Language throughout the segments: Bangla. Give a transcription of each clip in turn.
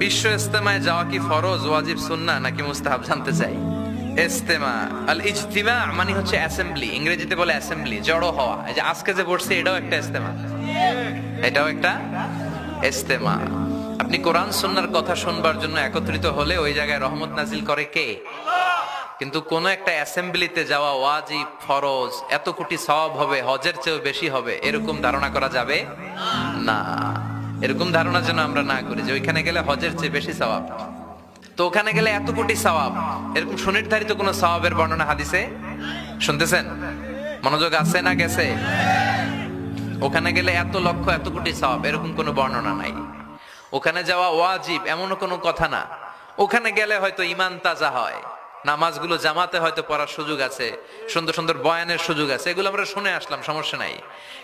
বিশ্ব ইজতেমায় যাওয়া কি ফরজ, ওয়াজিব, সুন্নাহ নাকি মুস্তাহাব জানতে চাই। ইজতেমা, আল ইজতিমা মানে হচ্ছে অ্যাসেম্বলি, ইংরেজিতে বলে অ্যাসেম্বলি, জড়ো হওয়া। এই যে আজকে যে বসছি এটাও একটা ইজতেমা, এটাও একটা ইজতেমা। আপনি কোরআন সুন্নাহর কথা শুনবার জন্য একত্রিত হলে ওই জায়গায় রহমত নাজিল করে কে? কিন্তু কোন একটা অ্যাসেম্বলিতে যাওয়া ওয়াজিব, ফরজ, এত কোটি সওয়াব হবে, হজের চেয়েও বেশি হবে, এরকম ধারণা করা যাবে না। এরকম ধারণা যেন আমরা না করি যে ওইখানে গেলে হজের চেয়ে বেশি সওয়াব, তো ওখানে গেলে এত কোটি সওয়াব, এরকম সুনির্ধারিত কোন সওয়াবের বর্ণনা হাদিসে শুনতেছেন? মনোযোগ আছে না গেছে? ওখানে গেলে এত লক্ষ এত কোটি সওয়াব, এরকম কোনো বর্ণনা নাই। ওখানে যাওয়া ওয়াজিব এমনও কোনো কথা না। ওখানে গেলে হয়তো ঈমান তাজা হয়, নামাজগুলো জামাতে হয়তো পড়ার সুযোগ আছে, সুন্দর সুন্দর বয়ানের সুযোগ আছে, এগুলো আমরা শুনে আসলাম, সমস্যা নাই।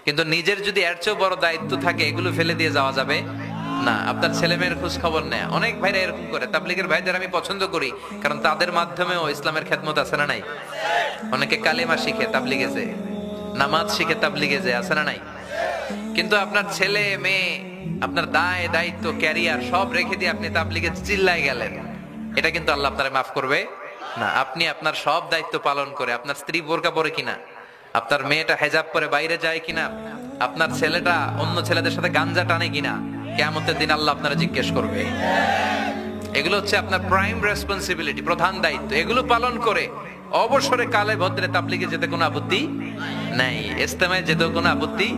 কিন্তু নিজের যদি এর চেয়েও বড় দায়িত্ব থাকে, এগুলো ফেলে দিয়ে যাওয়া যাবে না। আপনার ছেলে মেয়ের খোঁজ খবর নেয়, অনেক ভাইরা এরকম করে। তাবলীগের ভাইদের আমি পছন্দ করি, কারণ তাদের মাধ্যমেও ইসলামের খেদমত আছে না নাই? অনেকে কালেমা শিখে তাবলীগে যে, নামাজ শিখে তাবলীগে যে, আছে না নাই? কিন্তু আপনার ছেলে মেয়ে, আপনার দায় দায়িত্ব, ক্যারিয়ার সব রেখে দিয়ে আপনি তাবলীগে চিল্লায় গেলেন, এটা কিন্তু আল্লাহ আপনারে মাফ করবে না। আপনি আপনার সব দায়িত্ব পালন করে, আপনার স্ত্রী বোরকা পরে কিনা, আপনার মেয়েটা হেজাব পরে বাইরে যায় কিনা, আপনার ছেলেটা অন্য ছেলেদের সাথে গাঞ্জা টানে কিনা, কিয়ামতের দিন আল্লাহ আপনারা জিজ্ঞেস করবে। এগুলো হচ্ছে আপনার প্রাইম রেসপন্সিবিলিটি, প্রধান দায়িত্ব। এগুলো পালন করে অবসরে কালে ভদ্রে তাবলীগে যেতে কোনো আপত্তি নাই, ইজতেমায় যেতেও কোনো আপত্তি